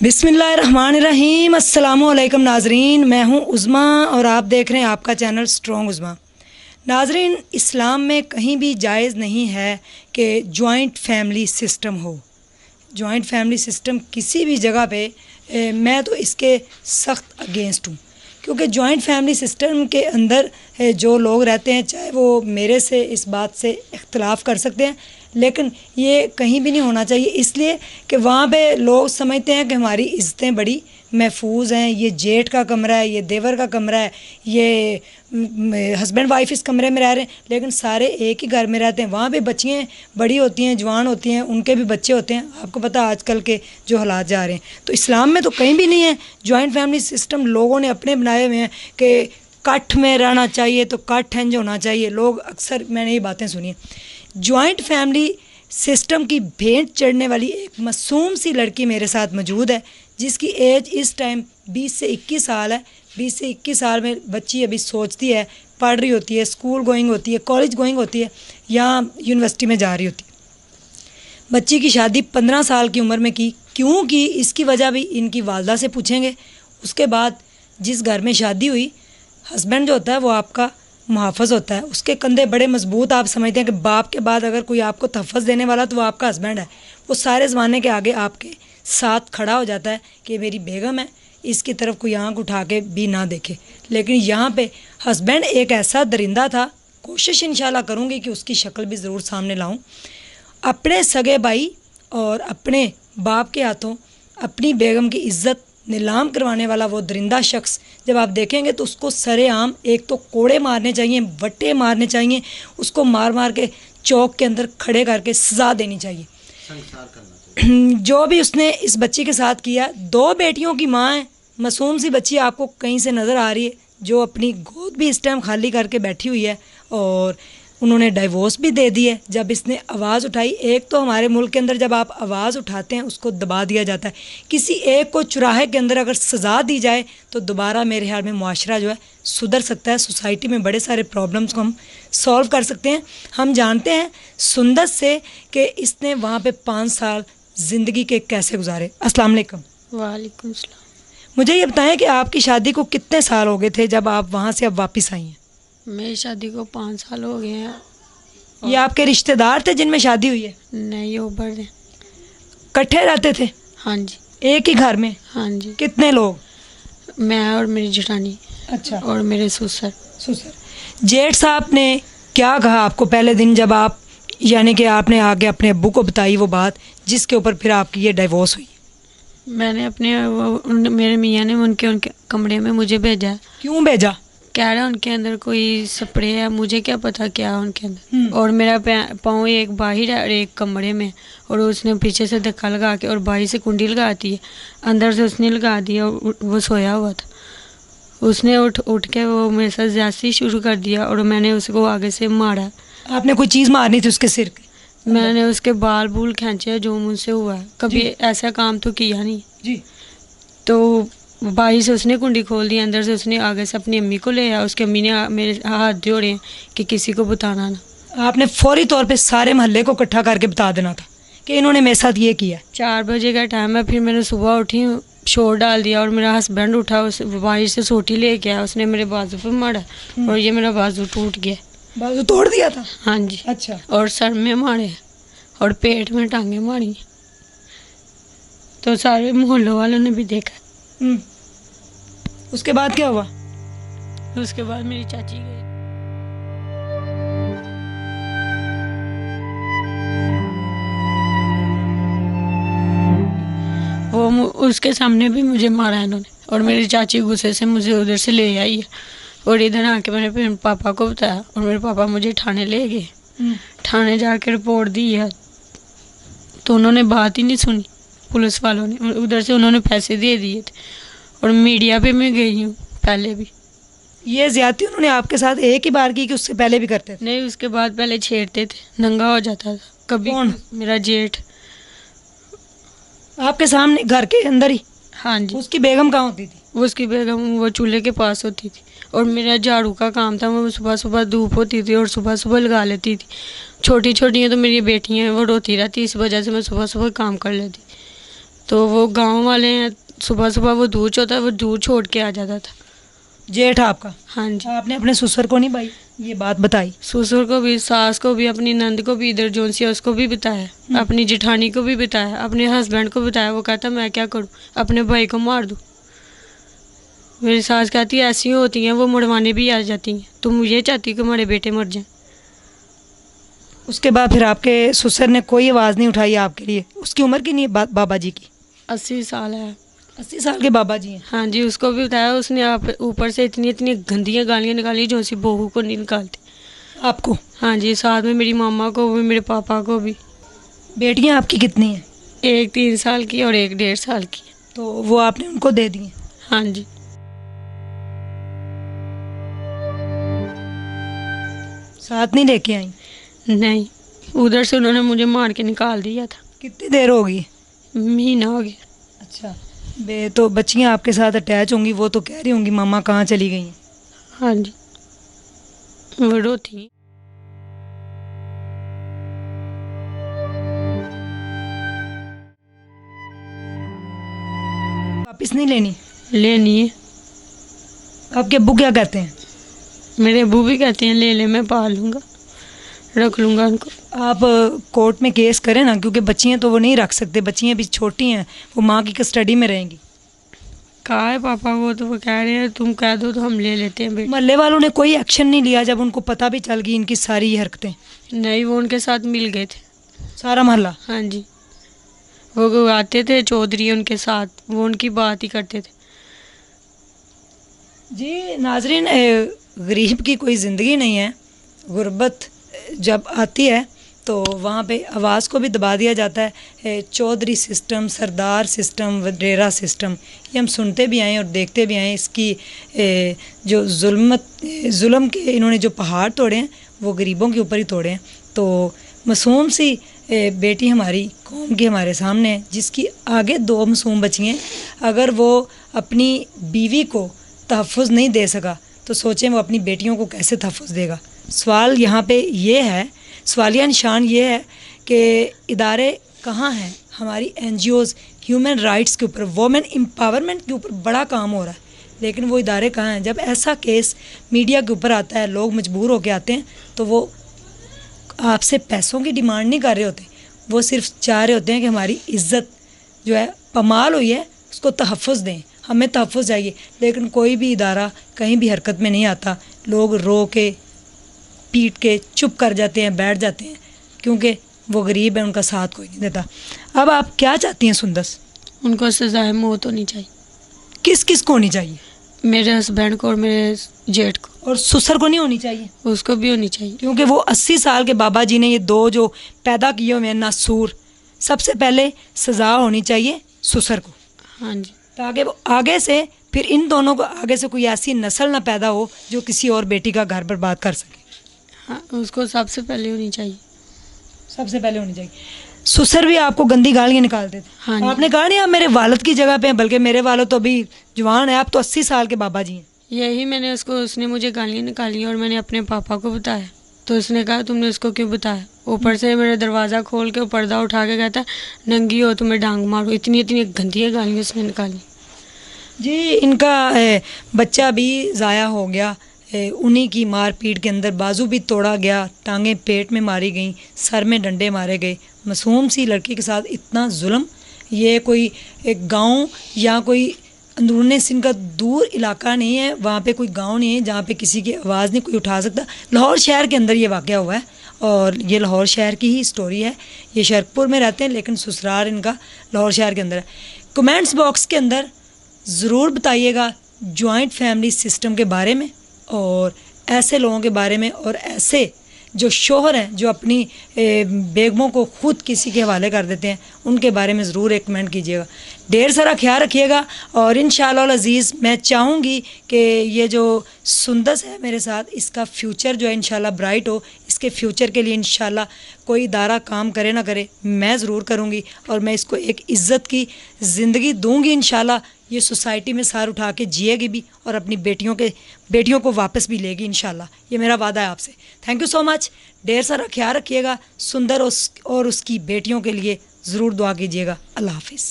बिस्मिल्लाहिर्रहमानिर्रहीम। अस्सलामुअलैकुम नाजरीन, मैं हूं उज़्मा और आप देख रहे हैं आपका चैनल स्ट्रॉन्ग उज़्मा। नाजरीन, इस्लाम में कहीं भी जायज़ नहीं है कि जॉइंट फैमिली सिस्टम हो। जॉइंट फैमिली सिस्टम किसी भी जगह पे मैं तो इसके सख्त अगेंस्ट हूँ, क्योंकि जॉइंट फैमिली सिस्टम के अंदर जो लोग रहते हैं, चाहे वो मेरे से इस बात से इख्तलाफ कर सकते हैं, लेकिन ये कहीं भी नहीं होना चाहिए, इसलिए कि वहाँ पे लोग समझते हैं कि हमारी इज़्ज़तें बड़ी महफूज हैं। ये जेठ का कमरा है, ये देवर का कमरा है, ये हस्बैंड वाइफ इस कमरे में रह रहे हैं, लेकिन सारे एक ही घर में रहते हैं। वहाँ पे बच्चियाँ बड़ी होती हैं, जवान होती हैं, उनके भी बच्चे होते हैं। आपको पता है आजकल के जो हालात जा रहे हैं, तो इस्लाम में तो कहीं भी नहीं है जॉइंट फैमिली सिस्टम। लोगों ने अपने बनाए हुए हैं कि कट्ठ में रहना चाहिए तो कट्ठ हैंज होना चाहिए। लोग अक्सर मैंने ये बातें सुनी। जॉइंट फैमिली सिस्टम की भेंट चढ़ने वाली एक मासूम सी लड़की मेरे साथ मौजूद है, जिसकी एज इस टाइम 20 से 21 साल है। 20 से 21 साल में बच्ची अभी सोचती है, पढ़ रही होती है, स्कूल गोइंग होती है, कॉलेज गोइंग होती है, या यूनिवर्सिटी में जा रही होती है। बच्ची की शादी 15 साल की उम्र में की। क्यों की, इसकी वजह भी इनकी वालदा से पूछेंगे। उसके बाद जिस घर में शादी हुई, हस्बैंड जो होता है वो आपका मुहाफ़िज़ होता है, उसके कंधे बड़े मजबूत। आप समझते हैं कि बाप के बाद अगर कोई आपको तहफ़्फ़ुज़ देने वाला तो वो आपका हस्बैंड है। वो सारे ज़माने के आगे आपके साथ खड़ा हो जाता है कि मेरी बेगम है, इसकी तरफ कोई आँख उठा के भी ना देखे। लेकिन यहाँ पे हस्बैंड एक ऐसा दरिंदा था, कोशिश इंशाल्लाह करूँगी कि उसकी शक्ल भी ज़रूर सामने लाऊँ। अपने सगे भाई और अपने बाप के हाथों अपनी बेगम की इज़्ज़त नीलाम करवाने वाला वो दरिंदा शख्स जब आप देखेंगे तो उसको सरेआम एक तो कोड़े मारने चाहिए, वट्टे मारने चाहिए, उसको मार मार के चौक के अंदर खड़े करके सज़ा देनी चाहिए। जो भी उसने इस बच्ची के साथ किया। 2 बेटियों की माँ है, मासूम सी बच्ची आपको कहीं से नज़र आ रही है, जो अपनी गोद भी इस टाइम खाली करके बैठी हुई है, और उन्होंने डाइवोर्स भी दे दी है जब इसने आवाज़ उठाई। एक तो हमारे मुल्क के अंदर जब आप आवाज़ उठाते हैं उसको दबा दिया जाता है। किसी एक को चुराहे के अंदर अगर सज़ा दी जाए तो दोबारा मेरे ख्याल में मुआशरा जो है सुधर सकता है। सोसाइटी में बड़े सारे प्रॉब्लम्स को हम सॉल्व कर सकते हैं। हम जानते हैं सुंदस से कि इसने वहाँ पे 5 साल ज़िंदगी के कैसे गुजारे। अस्सलाम वालेकुम। वालेकुम सलाम। मुझे ये बताएं कि आपकी शादी को कितने साल हो गए थे जब आप वहाँ से अब वापस आई हैं? मेरी शादी को 5 साल हो गए हैं। ये आपके रिश्तेदार थे जिनमें शादी हुई है? नहीं, ऊपर है। इकट्ठे रहते थे? हाँ जी। एक ही घर में? हाँ जी। कितने लोग? मैं और मेरी जेठानी। अच्छा। और मेरे ससुर। जेठ साहब ने क्या कहा आपको पहले दिन जब आप, यानी कि आपने आगे अपने अब्बू को बताई वो बात जिसके ऊपर फिर आपकी ये डाइवोर्स हुई? मैंने मेरे मियाँ ने उनके कमरे में मुझे भेजा। क्यों भेजा? कह रहा उनके अंदर कोई स्प्रे है, मुझे क्या पता क्या है उनके अंदर। और मेरा पाँव एक बाहर है और एक कमरे में, और उसने पीछे से धक्का लगा के और बाहर से कुंडी लगा दी है, अंदर से उसने लगा दिया। वो सोया हुआ था, उसने उठ के वो मेरे साथ ज्यादती शुरू कर दिया और मैंने उसको आगे से मारा। आपने कोई चीज़ मारनी थी उसके सिर के? मैंने उसके बाल बूल खींचे, जो मुझसे हुआ है। कभी ऐसा काम तो किया नहीं जी। तो बाहर से उसने कुंडी खोल दी, अंदर से उसने आगे से अपनी अम्मी को ले आया। उसकी अम्मी ने मेरे हाथ जोड़े कि किसी को बताना ना। आपने फौरी तौर पे सारे मोहल्ले को इकट्ठा करके बता देना था कि इन्होंने मेरे साथ ये किया। 4 बजे का टाइम है। फिर मैंने सुबह उठी, शोर डाल दिया, और मेरा हस्बैंड उठा, उस बाहर से सोटी ले गया, उसने मेरे बाजू पर मारा और ये मेरा बाजू टूट गया। बाजू तोड़ दिया था? हाँ जी। अच्छा। और सर में मारे और पेट में टांगे मारी, तो सारे मोहल्ले वालों ने भी देखा। उसके बाद क्या हुआ? उसके बाद मेरी चाची गई। वो उसके सामने भी मुझे मारा इन्होंने, और मेरी चाची गुस्से से मुझे उधर से ले आई है, और इधर आके मैंने फिर पापा को बताया, और मेरे पापा मुझे थाने ले गए। थाने जाके रिपोर्ट दी है तो उन्होंने बात ही नहीं सुनी पुलिस वालों ने। उधर से उन्होंने पैसे दे दिए थे, और मीडिया पे मैं गई हूँ पहले भी। ये ज्यादती उन्होंने आपके साथ एक ही बार की कि उससे पहले भी करते थे? नहीं, उसके बाद पहले छेड़ते थे, नंगा हो जाता था कभी। कौन? मेरा जेठ। आपके सामने घर के अंदर ही? हाँ जी। उसकी बेगम कहाँ होती थी? उसकी बेगम वो चूल्हे के पास होती थी, और मेरा झाड़ू का काम था, वो सुबह सुबह धूप होती थी और सुबह सुबह लगा लेती थी। छोटी छोटी हैं तो मेरी बेटियाँ हैं, वो रोती रहती, इस वजह से मैं सुबह सुबह काम कर लेती। तो वो गांव वाले हैं, सुबह सुबह वो दूध होता है, वो दूध छोड़ के आ जाता था। जेठ आपका? हाँ जी। आपने अपने ससुर को नहीं भाई ये बात बताई? ससुर को भी, सास को भी, अपनी नंद को भी, इधर जोनसी है उसको भी बताया, अपनी जेठानी को भी बताया, अपने हस्बैंड को बताया। वो कहता मैं क्या करूँ, अपने भाई को मार दूँ। मेरी सास कहती ऐसी होती हैं, वो मुड़वाने भी आ जाती हैं, तुम ये चाहती कि हमारे बेटे मर जाएं। उसके बाद फिर आपके ससुर ने कोई आवाज़ नहीं उठाई आपके लिए? उसकी उम्र कितनी है बाबा जी की? 80 साल है। 80 साल के बाबा जी हैं? हाँ जी, उसको भी बताया। उसने आप ऊपर से इतनी इतनी गंदियाँ गालियाँ निकाली जो सी बहू को नहीं निकालती। आपको? हाँ जी, साथ में मेरी मामा को भी, मेरे पापा को भी। बेटियां आपकी कितनी हैं? एक 3 साल की और एक 1.5 साल की। तो वो आपने उनको दे दी? हाँ जी। साथ नहीं लेके आई? नहीं, उधर से उन्होंने मुझे मार के निकाल दिया था। कितनी देर हो गई? महीना हो गया। अच्छा। तो बच्चियां आपके साथ अटैच होंगी, वो तो कह रही होंगी मामा कहाँ चली गई हैं? हाँ जी, वो रोती हैं। वापिस नहीं लेनी? लेनी है। आपके अब्बू क्या कहते हैं? मेरे अब्बू भी कहते हैं ले ले, मैं पाल लूँगा, रख लूँगा उनको। आप कोर्ट में केस करें ना, क्योंकि बच्चियां तो वो नहीं रख सकते, बच्चियां भी छोटी हैं, वो माँ की कस्टडी में रहेंगी। कहा है पापा को, तो वो कह रहे हैं तुम कह दो तो हम ले लेते हैं बेटा। मोहल्ले वालों ने कोई एक्शन नहीं लिया जब उनको पता भी चल गई इनकी सारी हरकतें? नहीं, वो उनके साथ मिल गए थे सारा मोहल्ला? हाँ जी, वो आते थे चौधरी उनके साथ, वो उनकी बात ही करते थे। जी नाजरीन, गरीब की कोई ज़िंदगी नहीं है। गुर्बत जब आती है तो वहाँ पे आवाज़ को भी दबा दिया जाता है। चौधरी सिस्टम, सरदार सिस्टम, वडेरा सिस्टम, ये हम सुनते भी आए और देखते भी आए। इसकी जो जुल्म के इन्होंने जो पहाड़ तोड़े हैं वो गरीबों के ऊपर ही तोड़े हैं। तो मासूम सी बेटी हमारी कौम की हमारे सामने है, जिसकी आगे 2 मासूम बची हैं। अगर वो अपनी बीवी को तहफ़्फ़ुज़ नहीं दे सका तो सोचें वो अपनी बेटियों को कैसे तहफ़्फ़ुज़ देगा। सवाल यहाँ पे ये है, सवालिया निशान ये है कि इदारे कहाँ हैं? हमारी NGOs ह्यूमन राइट्स के ऊपर, वुमेन एम्पावरमेंट के ऊपर बड़ा काम हो रहा है, लेकिन वो इदारे कहाँ हैं? जब ऐसा केस मीडिया के ऊपर आता है, लोग मजबूर होकर आते हैं, तो वो आपसे पैसों की डिमांड नहीं कर रहे होते, वो सिर्फ चाह रहे होते हैं कि हमारी इज़्ज़त जो है पमाल हुई है उसको तहफ़्फ़ुज़ दें, हमें तहफ़्फ़ुज़ चाहिए। लेकिन कोई भी इदारा कहीं भी हरकत में नहीं आता। लोग रो के पीट के चुप कर जाते हैं, बैठ जाते हैं, क्योंकि वो गरीब है, उनका साथ कोई नहीं देता। अब आप क्या चाहती हैं सुंदस? उनको सज़ाए मौत होनी चाहिए। किस किस को होनी चाहिए? मेरे हस्बैंड को और मेरे जेठ को। और ससुर को नहीं होनी चाहिए? उसको भी होनी चाहिए, क्योंकि वो 80 साल के बाबा जी ने ये 2 जो पैदा किए हुए हैं नासूर, सबसे पहले सज़ा होनी चाहिए ससुर को। हाँ जी, ताकि वो आगे से फिर इन दोनों को आगे से कोई ऐसी नस्ल ना पैदा हो जो किसी और बेटी का घर बर्बाद कर सके। हाँ, उसको सबसे पहले होनी चाहिए। सबसे पहले होनी चाहिए। ससुर भी आपको गंदी गालियाँ निकालते थे? हाँ जी। आपने कहा नहीं आप मेरे वालिद की जगह पे हैं, बल्कि मेरे वालिद तो अभी जवान है, आप तो 80 साल के बाबा जी हैं। यही मैंने उसने मुझे गालियाँ निकाली और मैंने अपने पापा को बताया, तो उसने कहा तुमने उसको क्यों बताया? ऊपर से मेरा दरवाज़ा खोल के पर्दा उठा के कहता नंगी हो तुम्हें डांग मारो, इतनी इतनी गंदी गालियाँ उसने निकाली। जी इनका बच्चा भी ज़ाया हो गया, उन्हीं की मार पीट के अंदर बाजू भी तोड़ा गया, टांगें पेट में मारी गई, सर में डंडे मारे गए। मासूम सी लड़की के साथ इतना जुल्म, ये कोई एक गांव या कोई अंदरूनी सिंध का दूर इलाका नहीं है, वहाँ पे कोई गांव नहीं है जहाँ पे किसी की आवाज़ नहीं कोई उठा सकता। लाहौर शहर के अंदर ये वाक़या हुआ है और ये लाहौर शहर की ही स्टोरी है। ये शरकपुर में रहते हैं लेकिन ससुराल इनका लाहौर शहर के अंदर है। कमेंट्स बॉक्स के अंदर ज़रूर बताइएगा जॉइंट फैमिली सिस्टम के बारे में और ऐसे लोगों के बारे में, और ऐसे जो शोहर हैं जो अपनी बेगमों को ख़ुद किसी के हवाले कर देते हैं, उनके बारे में ज़रूर एक कमेंट कीजिएगा। ढेर सारा ख्याल रखिएगा और इंशाअल्लाह अज़ीज़ मैं चाहूँगी कि ये जो सुंदस है मेरे साथ, इसका फ्यूचर जो है इंशाअल्लाह ब्राइट हो। इसके फ्यूचर के लिए इंशाअल्लाह कोई इदारा काम करे ना करे, मैं ज़रूर करूँगी और मैं इसको एक इज़्ज़त की ज़िंदगी दूँगी इंशाअल्लाह। ये सोसाइटी में सार उठा के जिएगी भी और अपनी बेटियों को वापस भी लेगी इंशाअल्लाह, ये मेरा वादा है आपसे। Thank you so much. ढेर सारा ख्याल रखिएगा। सुंदर और उसकी बेटियों के लिए ज़रूर दुआ कीजिएगा। अल्लाह हाफिज़।